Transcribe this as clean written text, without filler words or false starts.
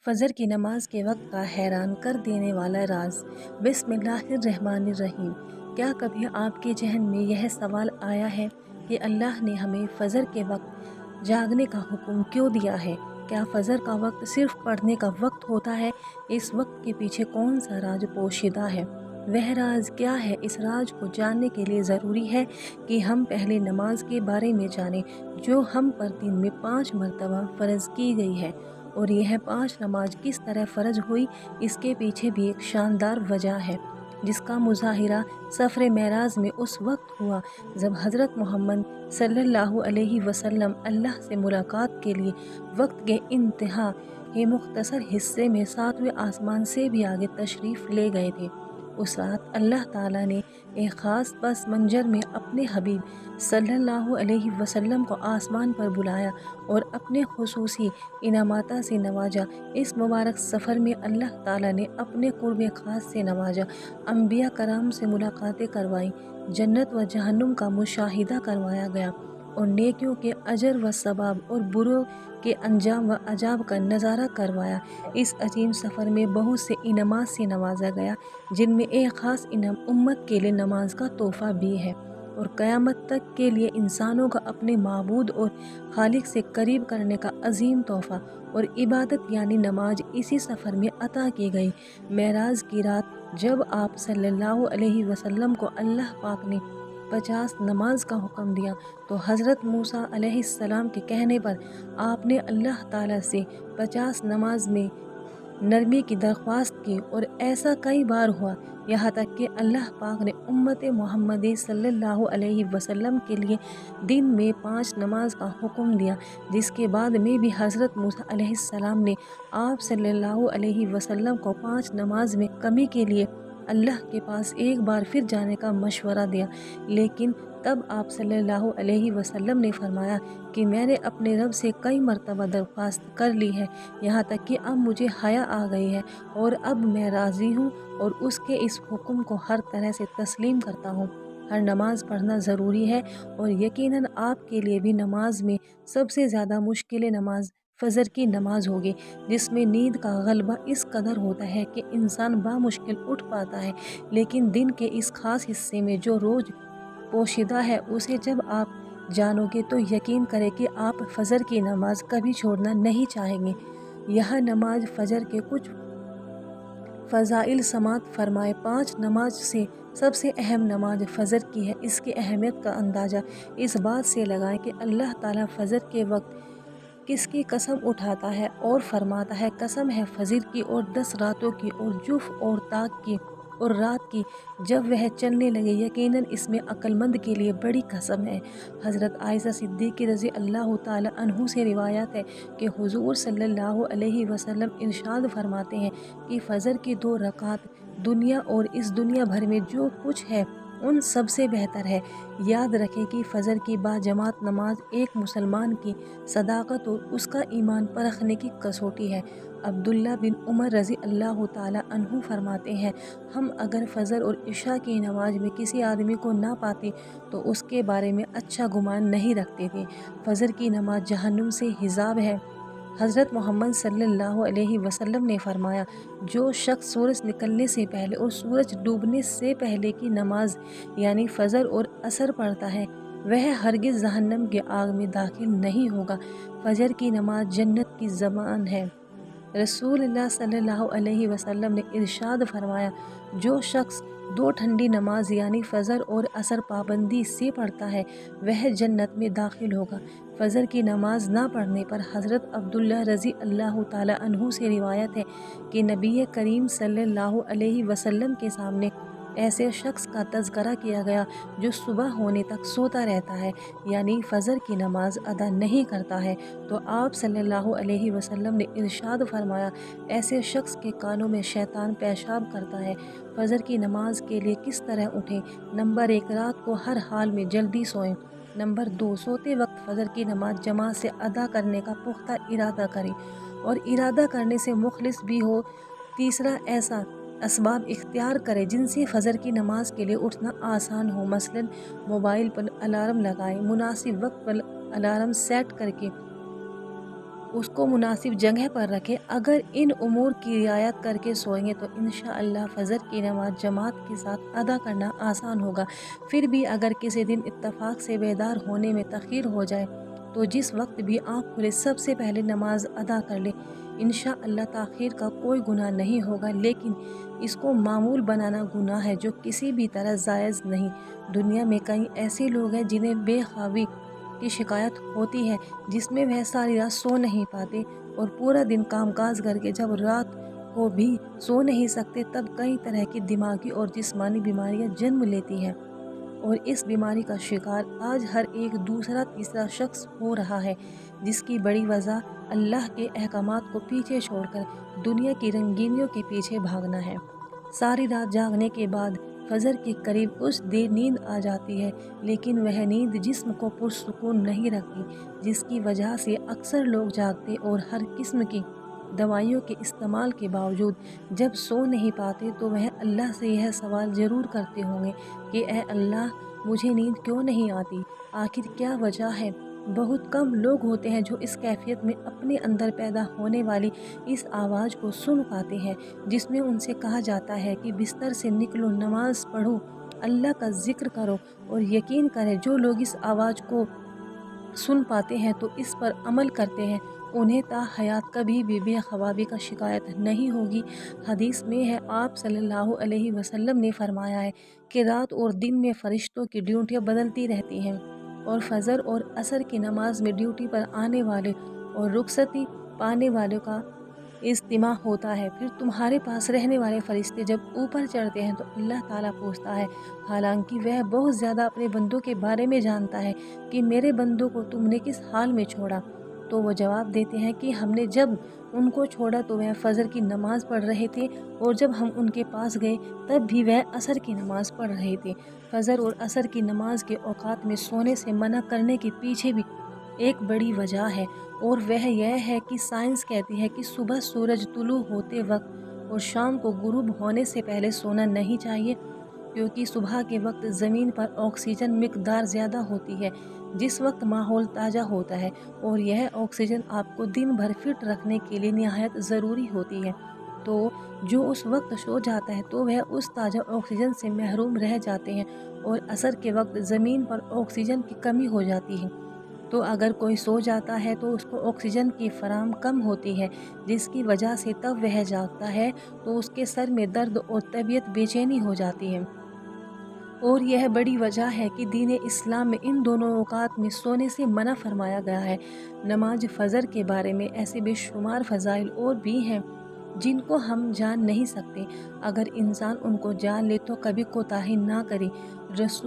फजर की नमाज के वक्त का हैरान कर देने वाला राज। बिस्मिल्लाहिर्रहमानिर्रहीम। क्या कभी आपके जहन में यह सवाल आया है कि अल्लाह ने हमें फजर के वक्त जागने का हुक्म क्यों दिया है? क्या फजर का वक्त सिर्फ पढ़ने का वक्त होता है? इस वक्त के पीछे कौन सा राज पोशीदा है? वह राज क्या है? इस राज को जानने के लिए ज़रूरी है कि हम पहले नमाज के बारे में जानें, जो हम पर दिन में 5 मरतबा फ़र्ज़ की गई है। और यह 5 नमाज किस तरह फ़र्ज हुई, इसके पीछे भी एक शानदार वजह है, जिसका मुज़ाहिरा सफ़र मेराज में उस वक्त हुआ जब हज़रत मोहम्मद सल्लल्लाहु अलैहि वसल्लम अल्लाह से मुलाकात के लिए वक्त के इंतहा के मुख्तसर हिस्से में 7वें आसमान से भी आगे तशरीफ़ ले गए थे। उस रात अल्लाह ताला ने एक ख़ास पस मंजर में अपने हबीब सल्लल्लाहु अलैहि वसल्लम को आसमान पर बुलाया और अपने खुसूसी इनामाता से नवाजा। इस मुबारक सफ़र में अल्लाह ताला ने अपने कुर्ब ख़ास से नवाजा, अम्बिया कराम से मुलाकातें करवाईं, जन्नत व जहन्नुम का मुशाहिदा करवाया गया और नेकियों के अजर व सवाब और बुरों के अंजाम व अजाब का नज़ारा करवाया। इस अजीम सफ़र में बहुत से इनामात से नवाजा गया, जिनमें एक ख़ास इनाम उम्मत के लिए नमाज का तोहफ़ा भी है और क़यामत तक के लिए इंसानों का अपने माबूद और खालिक से करीब करने का अजीम तोहफ़ा और इबादत यानी नमाज इसी सफ़र में अता की गई। मेराज की रात जब आप सल्लल्लाहु अलैहि वसल्लम को अल्लाह पाक ने 50 नमाज का हुक्म दिया, तो हज़रत मूसा अलैहिस्सलाम के कहने पर आपने अल्लाह ताला से 50 नमाज में नरमी की दरख्वास्त की और ऐसा कई बार हुआ, यहाँ तक कि अल्लाह पाक ने उम्मत मोहम्मदी सल्लल्लाहु अलैहि वसल्लम के लिए दिन में 5 नमाज का हुक्म दिया, जिसके बाद में भी हज़रत मूसा अलैहिस्सलाम ने आप सल्लल्लाहु अलैहि वसल्लम को 5 नमाज में कमी के लिए अल्लाह के पास एक बार फिर जाने का मशवरा दिया। लेकिन तब आप सल्लल्लाहु अलैहि वसल्लम ने फरमाया कि मैंने अपने रब से कई मरतबा दरख्वास्त कर ली है, यहाँ तक कि अब मुझे हया आ गई है और अब मैं राज़ी हूँ और उसके इस हुक्म को हर तरह से तस्लीम करता हूँ। हर नमाज पढ़ना ज़रूरी है और यकीनन आपके लिए भी नमाज में सबसे ज़्यादा मुश्किल नमाज फ़जर की नमाज होगी, जिसमें नींद का गलबा इस कदर होता है कि इंसान बामुश्किल उठ पाता है। लेकिन दिन के इस ख़ास हिस्से में जो रोज़ पोशीदा है, उसे जब आप जानोगे तो यकीन करें कि आप फ़जर की नमाज कभी छोड़ना नहीं चाहेंगे। यह नमाज फ़जर के कुछ फ़ज़ाइल समात फरमाए। 5 नमाज से सबसे अहम नमाज फ़जर की है। इसकी अहमियत का अंदाज़ा इस बात से लगाएं कि अल्लाह ताला फ़जर के वक्त किसकी कसम उठाता है और फरमाता है, कसम है फजर की और 10 रातों की और जुफ और ताक की और रात की जब वह चलने लगे, यकीनन इसमें अक्लमंद के लिए बड़ी कसम है। हज़रत आयशा सिद्दीक़ा रज़ी अल्लाह ताला अन्हु से रिवायत है कि हुज़ूर सल्लल्लाहु अलैहि वसल्लम इरशाद फरमाते हैं कि फ़जर की 2 रकात दुनिया और इस दुनिया भर में जो कुछ है उन सब से बेहतर है। याद रखें कि फ़जर की बाजमात नमाज एक मुसलमान की सदाकत और उसका ईमान परखने की कसौटी है। अब्दुल्ला बिन उमर रज़ी अल्लाह ताला अन्हु फरमाते हैं, हम अगर फ़जर और इशा की नमाज में किसी आदमी को ना पाते तो उसके बारे में अच्छा गुमान नहीं रखते थे। फ़जर की नमाज जहन्नुम से हिजाब है। हज़रत मोहम्मद सल्लल्लाहु अलैहि वसल्लम ने फरमाया, जो शख्स सूरज निकलने से पहले और सूरज डूबने से पहले की नमाज यानी फ़जर और असर पढ़ता है, वह हरगिज़ जहन्नम की आग में दाखिल नहीं होगा। फ़जर की नमाज जन्नत की ज़बान है। रसूलुल्लाह सल्लल्लाहु अलैहि वसल्लम ने इरशाद फरमाया, जो शख्स 2 ठंडी नमाज यानी फ़जर और असर पाबंदी से पढ़ता है, वह जन्नत में दाखिल होगा। फ़जर की नमाज ना पढ़ने पर हज़रत अब्दुल्ला रज़ी अल्लाह ताला अन्हु से रिवायत है कि नबी करीम सल्लल्लाहु अलैहि वसल्लम के सामने ऐसे शख्स का तज़करा किया गया जो सुबह होने तक सोता रहता है, यानी फ़जर की नमाज अदा नहीं करता है। तो आप सल्लल्लाहु अलैहि वसल्लम ने इरशाद फरमाया, ऐसे शख्स के कानों में शैतान पेशाब करता है। फ़जर की नमाज के लिए किस तरह उठें? नंबर 1, रात को हर हाल में जल्दी सोएं। नंबर 2, सोते वक्त फ़जर की नमाज जमात से अदा करने का पुख्ता इरादा करें और इरादा करने से मुखलिस भी हो। तीसरा, ऐसा असबाब इख्तियार करें जिनसे फ़जर की नमाज के लिए उठना आसान हो। मसलन मोबाइल पर अलार्म लगाएं, मुनासिब वक्त पर अलार्म सेट करके اس کو مناسب جگہ پر رکھے۔ اگر ان امور کی رعایت کر کے سوئیں گے تو انشاءاللہ فجر کی نماز جماعت کے ساتھ ادا کرنا آسان ہوگا۔ پھر بھی اگر کسی دن اتفاق سے بیدار ہونے میں تاخیر ہو جائے تو جس وقت بھی آنکھ کھلے سب سے پہلے نماز ادا کر لے۔ انشاءاللہ تاخیر کا کوئی گناہ نہیں ہوگا، لیکن اس کو معمول بنانا گناہ ہے جو کسی بھی طرح جائز نہیں۔ دنیا میں کئی ایسے لوگ ہیں جنہیں بے خوابی کی شکایت ہوتی ہے، جس میں وہ ساری رات سو نہیں پاتے اور پورا دن کام کاج کر کے جب رات کو بھی سو نہیں سکتے تب کئی طرح کی دماغی اور جسمانی بیماریاں جنم لیتی ہیں، اور اس بیماری کا شکار آج ہر ایک دوسرا تیسرا شخص ہو رہا ہے، جس کی بڑی وجہ اللہ کے احکامات کو پیچھے چھوڑ کر دنیا کی رنگینیوں کے پیچھے بھاگنا ہے۔ ساری رات جاگنے کے بعد فجر کے قریب کچھ دیر نیند آ جاتی ہے، لیکن وہ نیند جسم کو پرسکون نہیں رکھتی، جس کی وجہ سے اکثر لوگ جاگتے اور ہر قسم کی دوائیوں کے استعمال کے باوجود جب سو نہیں پاتے تو وہ اللہ سے یہ سوال ضرور کرتے ہوں گے کہ اے اللہ، مجھے نیند کیوں نہیں آتی؟ آخر کیا وجہ ہے؟ بہت کم لوگ ہوتے ہیں جو اس کیفیت میں اپنے اندر پیدا ہونے والی اس آواز کو سن پاتے ہیں، جس میں ان سے کہا جاتا ہے کہ بستر سے نکلو، نماز پڑھو، اللہ کا ذکر کرو، اور یقین کریں جو لوگ اس آواز کو سن پاتے ہیں تو اس پر عمل کرتے ہیں، انہیں تا حیات کبھی بھی بے خوابی کا شکایت نہیں ہوگی۔ حدیث میں ہے، آپ صلی اللہ علیہ وسلم نے فرمایا ہے کہ رات اور دن میں فرشتوں کی ڈیوٹیاں بدلتی رہتی ہیں، اور فجر اور عصر کی نماز میں ڈیوٹی پر آنے والے اور رخصتی پانے والوں کا اجتماع ہوتا ہے۔ پھر تمہارے پاس رہنے والے فرشتے جب اوپر چڑھتے ہیں تو اللہ تعالیٰ پوچھتا ہے، حالانکہ وہ بہت زیادہ اپنے بندوں کے بارے میں جانتا ہے، کہ میرے بندوں کو تم نے کس حال میں چھوڑا؟ تو وہ جواب دیتے ہیں کہ ہم نے جب ان کو چھوڑا تو وہ فجر کی نماز پڑھ رہے تھے، اور جب ہم ان کے پاس گئے تب بھی وہ عصر کی نماز پڑھ رہے تھے۔ فجر اور عصر کی نماز کے اوقات میں سونے سے منع کرنے کے پیچھے بھی ایک بڑی وجہ ہے، اور وہ یہ ہے کہ سائنس کہتی ہے کہ صبح سورج طلوع ہوتے وقت اور شام کو غروب ہونے سے پہلے سونا نہیں چاہیے، کیونکہ صبح کے وقت زمین پر آکسیجن مقدار زیادہ ہوتی ہے، جس وقت ماحول تازہ ہوتا ہے، اور یہ آکسیجن آپ کو دن بھر فٹ رکھنے کے لیے نہایت ضروری ہوتی ہے۔ تو جو اس وقت سو جاتا ہے تو وہ اس تازہ آکسیجن سے محروم رہ جاتے ہیں، اور عصر کے وقت زمین پر آکسیجن کی کمی ہو جاتی ہے، تو اگر کوئی سو جاتا ہے تو اس کو آکسیجن کی فراہم کم ہوتی ہے، جس کی وجہ سے تب وہ جاگتا ہے تو اس کے سر میں درد اور طبیعت بے چینی ہو جاتی ہے۔ اور یہ بڑی وجہ ہے کہ دین اسلام میں ان دونوں اوقات میں سونے سے منع فرمایا گیا ہے۔ نماز فجر کے بارے میں ایسے بے شمار فضائل اور بھی ہیں جن کو ہم جان نہیں سکتے، اگر انسان ان کو جان لے تو کبھی کوتاہی نہ کرے۔ رسول